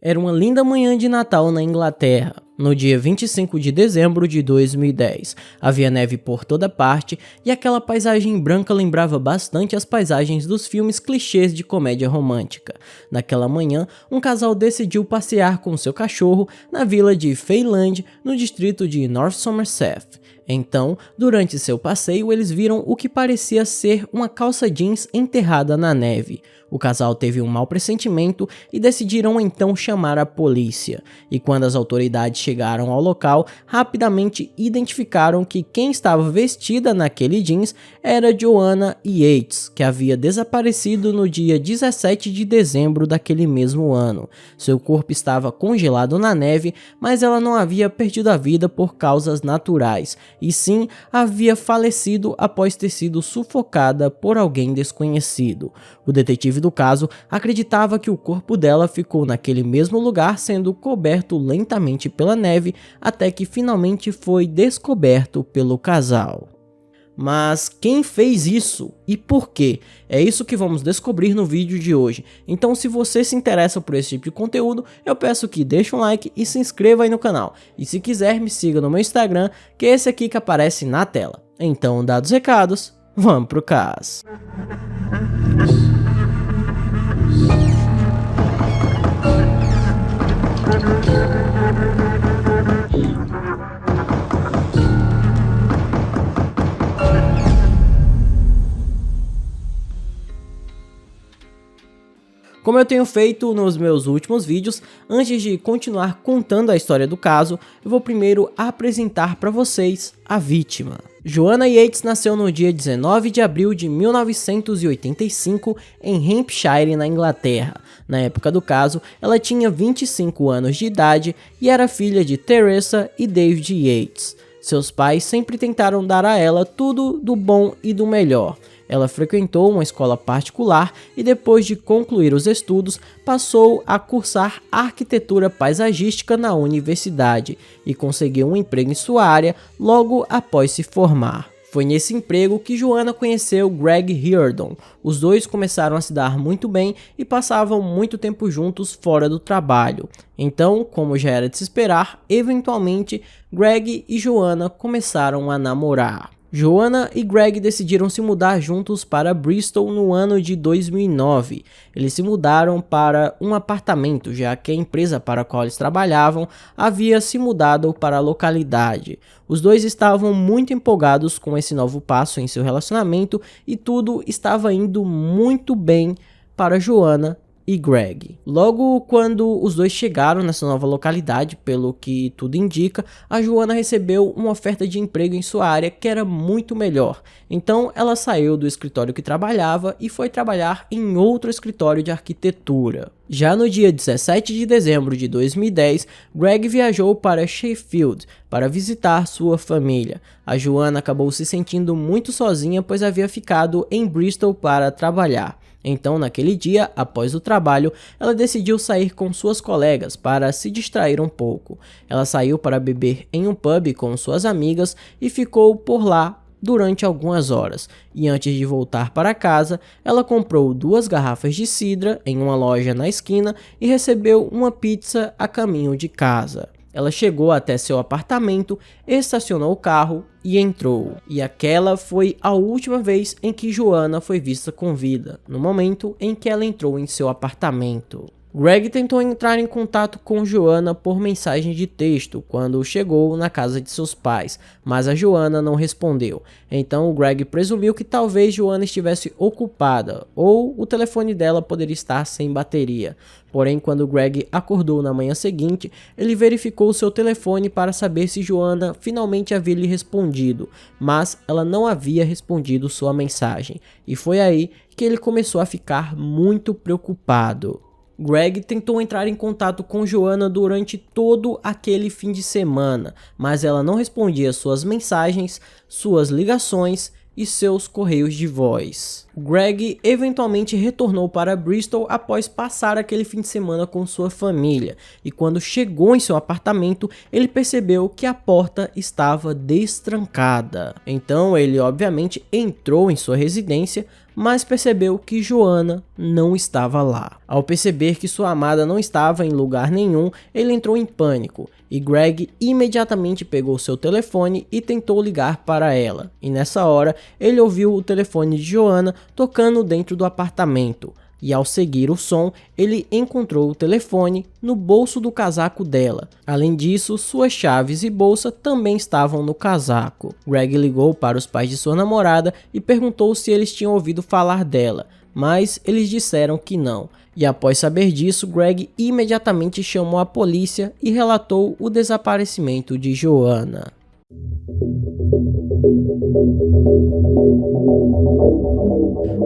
Era uma linda manhã de Natal na Inglaterra, no dia 25 de dezembro de 2010. Havia neve por toda parte e aquela paisagem branca lembrava bastante as paisagens dos filmes clichês de comédia romântica. Naquela manhã, um casal decidiu passear com seu cachorro na vila de Fayland, no distrito de North Somerset. Então, durante seu passeio, eles viram o que parecia ser uma calça jeans enterrada na neve. O casal teve um mau pressentimento e decidiram então chamar a polícia. E quando as autoridades chegaram ao local, rapidamente identificaram que quem estava vestida naquele jeans era Joanna Yates, que havia desaparecido no dia 17 de dezembro daquele mesmo ano. Seu corpo estava congelado na neve, mas ela não havia perdido a vida por causas naturais, e sim havia falecido após ter sido sufocada por alguém desconhecido. O detetive do caso acreditava que o corpo dela ficou naquele mesmo lugar sendo coberto lentamente pela neve até que finalmente foi descoberto pelo casal. Mas quem fez isso e por quê? É isso que vamos descobrir no vídeo de hoje. Então, se você se interessa por esse tipo de conteúdo, eu peço que deixe um like e se inscreva aí no canal. E se quiser, me siga no meu Instagram, que é esse aqui que aparece na tela. Então, dados os recados, vamos pro caso. Como eu tenho feito nos meus últimos vídeos, antes de continuar contando a história do caso, eu vou primeiro apresentar para vocês a vítima. Joanna Yates nasceu no dia 19 de abril de 1985 em Hampshire, na Inglaterra. Na época do caso, ela tinha 25 anos de idade e era filha de Teresa e David Yates. Seus pais sempre tentaram dar a ela tudo do bom e do melhor. Ela frequentou uma escola particular e depois de concluir os estudos, passou a cursar arquitetura paisagística na universidade e conseguiu um emprego em sua área logo após se formar. Foi nesse emprego que Joanna conheceu Greg Reardon. Os dois começaram a se dar muito bem e passavam muito tempo juntos fora do trabalho. Então, como já era de se esperar, eventualmente Greg e Joanna começaram a namorar. Joanna e Greg decidiram se mudar juntos para Bristol no ano de 2009. Eles se mudaram para um apartamento, já que a empresa para a qual eles trabalhavam havia se mudado para a localidade. Os dois estavam muito empolgados com esse novo passo em seu relacionamento e tudo estava indo muito bem para Joanna e Greg. Logo quando os dois chegaram nessa nova localidade, pelo que tudo indica, a Joanna recebeu uma oferta de emprego em sua área que era muito melhor. Então ela saiu do escritório que trabalhava e foi trabalhar em outro escritório de arquitetura. Já no dia 17 de dezembro de 2010, Greg viajou para Sheffield para visitar sua família. A Joanna acabou se sentindo muito sozinha, pois havia ficado em Bristol para trabalhar. Então, naquele dia, após o trabalho, ela decidiu sair com suas colegas para se distrair um pouco. Ela saiu para beber em um pub com suas amigas e ficou por lá durante algumas horas. E antes de voltar para casa, ela comprou 2 garrafas de cidra em uma loja na esquina e recebeu uma pizza a caminho de casa. Ela chegou até seu apartamento, estacionou o carro e entrou. E aquela foi a última vez em que Joanna foi vista com vida, no momento em que ela entrou em seu apartamento. Greg tentou entrar em contato com Joanna por mensagem de texto quando chegou na casa de seus pais, mas a Joanna não respondeu. Então o Greg presumiu que talvez Joanna estivesse ocupada ou o telefone dela poderia estar sem bateria. Porém, quando Greg acordou na manhã seguinte, ele verificou seu telefone para saber se Joanna finalmente havia lhe respondido, mas ela não havia respondido sua mensagem. E foi aí que ele começou a ficar muito preocupado. Greg tentou entrar em contato com Joanna durante todo aquele fim de semana, mas ela não respondia suas mensagens, suas ligações e seus correios de voz. Greg eventualmente retornou para Bristol após passar aquele fim de semana com sua família, e quando chegou em seu apartamento, ele percebeu que a porta estava destrancada. Então ele obviamente entrou em sua residência, mas percebeu que Joanna não estava lá. Ao perceber que sua amada não estava em lugar nenhum, ele entrou em pânico e Greg imediatamente pegou seu telefone e tentou ligar para ela. E nessa hora, ele ouviu o telefone de Joanna tocando dentro do apartamento. E ao seguir o som, ele encontrou o telefone no bolso do casaco dela. Além disso, suas chaves e bolsa também estavam no casaco. Greg ligou para os pais de sua namorada e perguntou se eles tinham ouvido falar dela, mas eles disseram que não. E após saber disso, Greg imediatamente chamou a polícia e relatou o desaparecimento de Joanna.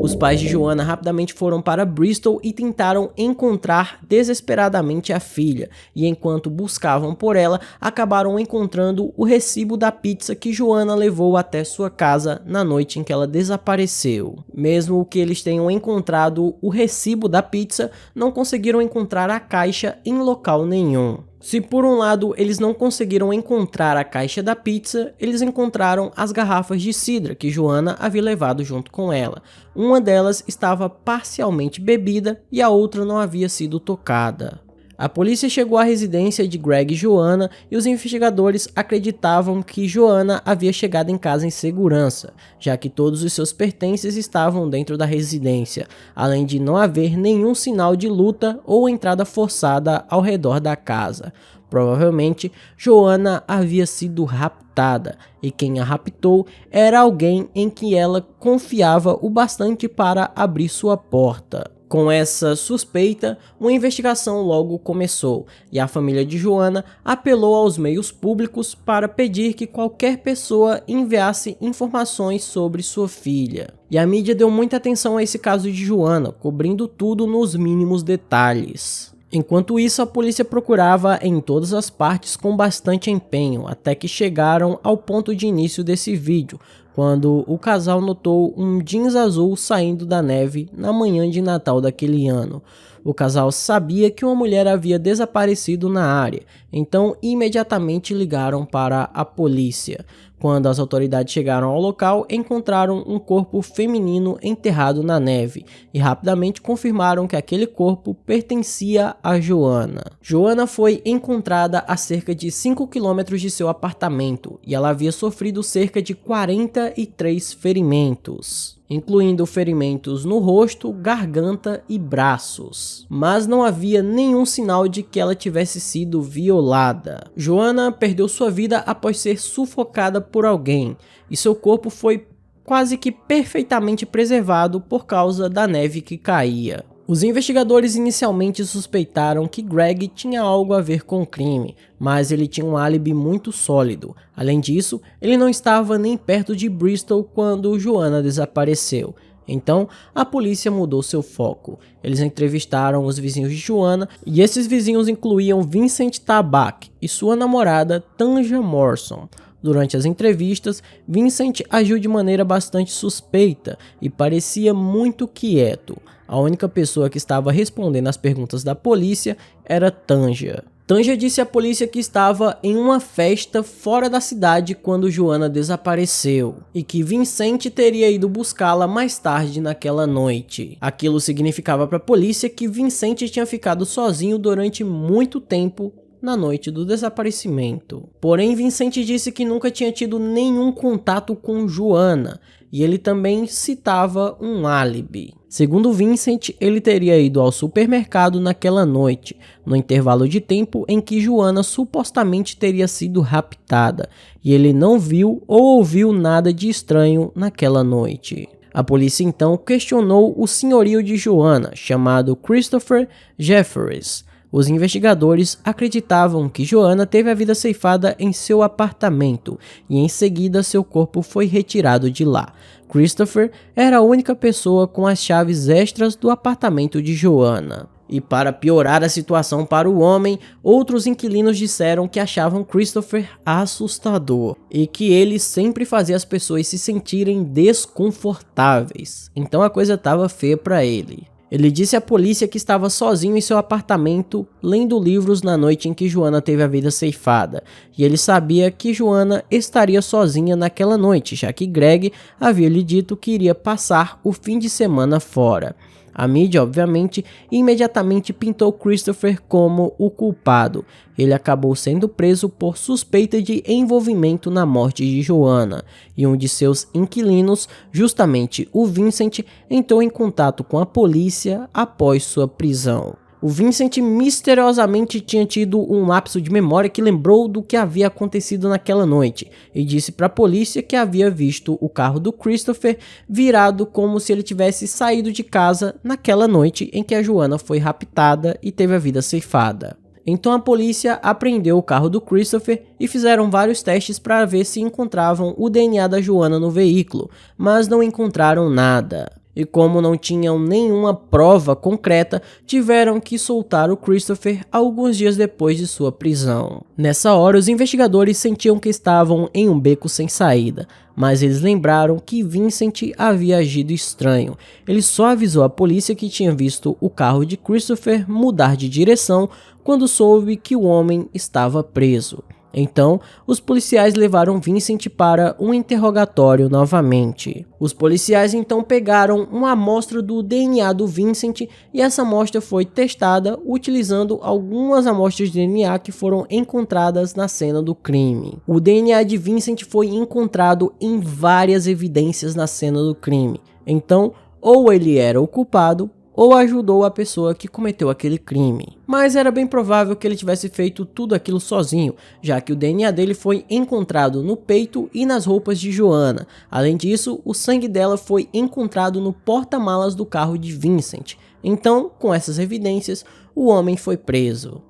Os pais de Joanna rapidamente foram para Bristol e tentaram encontrar desesperadamente a filha, e enquanto buscavam por ela, acabaram encontrando o recibo da pizza que Joanna levou até sua casa na noite em que ela desapareceu. Mesmo que eles tenham encontrado o recibo da pizza, não conseguiram encontrar a caixa em local nenhum. Se por um lado eles não conseguiram encontrar a caixa da pizza, eles encontraram as garrafas de cidra que Joanna havia levado junto com ela. Uma delas estava parcialmente bebida e a outra não havia sido tocada. A polícia chegou à residência de Greg e Joanna e os investigadores acreditavam que Joanna havia chegado em casa em segurança, já que todos os seus pertences estavam dentro da residência, além de não haver nenhum sinal de luta ou entrada forçada ao redor da casa. Provavelmente, Joanna havia sido raptada, e quem a raptou era alguém em que ela confiava o bastante para abrir sua porta. Com essa suspeita, uma investigação logo começou, e a família de Joanna apelou aos meios públicos para pedir que qualquer pessoa enviasse informações sobre sua filha. E a mídia deu muita atenção a esse caso de Joanna, cobrindo tudo nos mínimos detalhes. Enquanto isso, a polícia procurava em todas as partes com bastante empenho, até que chegaram ao ponto de início desse vídeo, quando o casal notou um jeans azul saindo da neve na manhã de Natal daquele ano. O casal sabia que uma mulher havia desaparecido na área, então imediatamente ligaram para a polícia. Quando as autoridades chegaram ao local, encontraram um corpo feminino enterrado na neve e rapidamente confirmaram que aquele corpo pertencia a Joanna. Joanna foi encontrada a cerca de 5 km de seu apartamento e ela havia sofrido cerca de 43 ferimentos, incluindo ferimentos no rosto, garganta e braços. Mas não havia nenhum sinal de que ela tivesse sido violada. Joanna perdeu sua vida após ser sufocada por alguém, e seu corpo foi quase que perfeitamente preservado por causa da neve que caía. Os investigadores inicialmente suspeitaram que Greg tinha algo a ver com o crime, mas ele tinha um álibi muito sólido. Além disso, ele não estava nem perto de Bristol quando Joanna desapareceu. Então, a polícia mudou seu foco. Eles entrevistaram os vizinhos de Joanna, e esses vizinhos incluíam Vincent Tabak e sua namorada Tanja Morrison. Durante as entrevistas, Vincent agiu de maneira bastante suspeita e parecia muito quieto. A única pessoa que estava respondendo às perguntas da polícia era Tanja. Tanja disse à polícia que estava em uma festa fora da cidade quando Joanna desapareceu e que Vincent teria ido buscá-la mais tarde naquela noite. Aquilo significava para a polícia que Vincent tinha ficado sozinho durante muito tempo na noite do desaparecimento. Porém, Vincent disse que nunca tinha tido nenhum contato com Joanna, e ele também citava um álibi. Segundo Vincent, ele teria ido ao supermercado naquela noite, no intervalo de tempo em que Joanna supostamente teria sido raptada, e ele não viu ou ouviu nada de estranho naquela noite. A polícia então questionou o senhorio de Joanna, chamado Christopher Jefferies. Os investigadores acreditavam que Joanna teve a vida ceifada em seu apartamento e em seguida seu corpo foi retirado de lá. Christopher era a única pessoa com as chaves extras do apartamento de Joanna. E para piorar a situação para o homem, outros inquilinos disseram que achavam Christopher assustador e que ele sempre fazia as pessoas se sentirem desconfortáveis. Então a coisa estava feia para ele. Ele disse à polícia que estava sozinho em seu apartamento, lendo livros na noite em que Joanna teve a vida ceifada, e ele sabia que Joanna estaria sozinha naquela noite, já que Greg havia lhe dito que iria passar o fim de semana fora. A mídia, obviamente, imediatamente pintou Christopher como o culpado. Ele acabou sendo preso por suspeita de envolvimento na morte de Joanna, e um de seus inquilinos, justamente o Vincent, entrou em contato com a polícia após sua prisão. O Vincent misteriosamente tinha tido um lapso de memória que lembrou do que havia acontecido naquela noite e disse para a polícia que havia visto o carro do Christopher virado como se ele tivesse saído de casa naquela noite em que a Joanna foi raptada e teve a vida ceifada. Então a polícia apreendeu o carro do Christopher e fizeram vários testes para ver se encontravam o DNA da Joanna no veículo, mas não encontraram nada. E como não tinham nenhuma prova concreta, tiveram que soltar o Christopher alguns dias depois de sua prisão. Nessa hora, os investigadores sentiam que estavam em um beco sem saída, mas eles lembraram que Vincent havia agido estranho. Ele só avisou a polícia que tinha visto o carro de Christopher mudar de direção quando soube que o homem estava preso. Então, os policiais levaram Vincent para um interrogatório novamente. Os policiais então pegaram uma amostra do DNA do Vincent e essa amostra foi testada utilizando algumas amostras de DNA que foram encontradas na cena do crime. O DNA de Vincent foi encontrado em várias evidências na cena do crime. Então, ou ele era o culpado, ou ajudou a pessoa que cometeu aquele crime. Mas era bem provável que ele tivesse feito tudo aquilo sozinho, já que o DNA dele foi encontrado no peito e nas roupas de Joanna. Além disso, o sangue dela foi encontrado no porta-malas do carro de Vincent. Então, com essas evidências, o homem foi preso.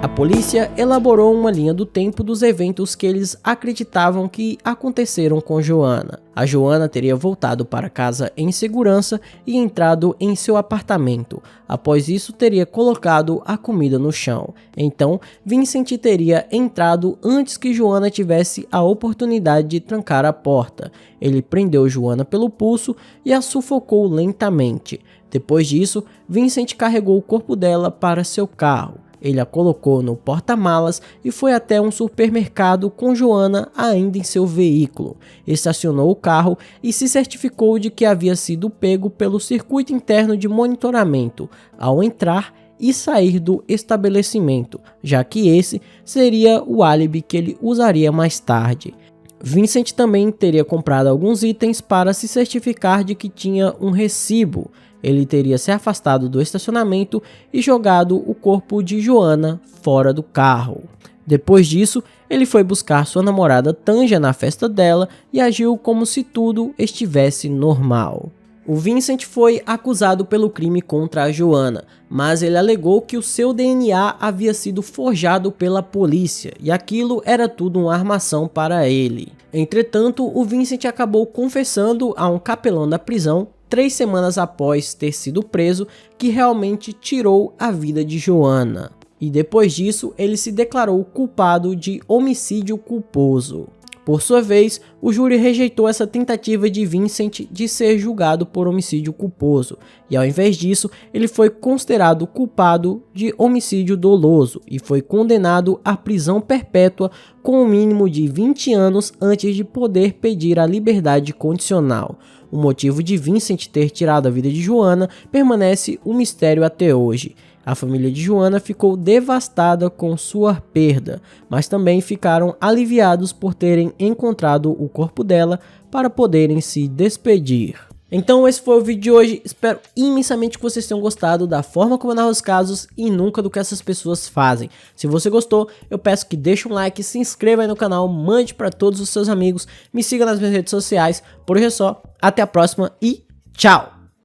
A polícia elaborou uma linha do tempo dos eventos que eles acreditavam que aconteceram com Joanna. A Joanna teria voltado para casa em segurança e entrado em seu apartamento. Após isso, teria colocado a comida no chão. Então, Vincent teria entrado antes que Joanna tivesse a oportunidade de trancar a porta. Ele prendeu Joanna pelo pulso e a sufocou lentamente. Depois disso, Vincent carregou o corpo dela para seu carro. Ele a colocou no porta-malas e foi até um supermercado com Joanna ainda em seu veículo. Estacionou o carro e se certificou de que havia sido pego pelo circuito interno de monitoramento ao entrar e sair do estabelecimento, já que esse seria o álibi que ele usaria mais tarde. Vincent também teria comprado alguns itens para se certificar de que tinha um recibo. Ele teria se afastado do estacionamento e jogado o corpo de Joanna fora do carro. Depois disso, ele foi buscar sua namorada Tanja na festa dela e agiu como se tudo estivesse normal. O Vincent foi acusado pelo crime contra a Joanna, mas ele alegou que o seu DNA havia sido forjado pela polícia e aquilo era tudo uma armação para ele. Entretanto, o Vincent acabou confessando a um capelão da prisão 3 semanas após ter sido preso que realmente tirou a vida de Joanna. E depois disso, ele se declarou culpado de homicídio culposo. Por sua vez, o júri rejeitou essa tentativa de Vincent de ser julgado por homicídio culposo, e ao invés disso, ele foi considerado culpado de homicídio doloso e foi condenado à prisão perpétua com um mínimo de 20 anos antes de poder pedir a liberdade condicional. O motivo de Vincent ter tirado a vida de Joanna permanece um mistério até hoje. A família de Joanna ficou devastada com sua perda, mas também ficaram aliviados por terem encontrado o corpo dela para poderem se despedir. Então esse foi o vídeo de hoje, espero imensamente que vocês tenham gostado da forma como eu narro os casos e nunca do que essas pessoas fazem. Se você gostou, eu peço que deixe um like, se inscreva aí no canal, mande para todos os seus amigos, me siga nas minhas redes sociais. Por hoje é só, até a próxima e tchau!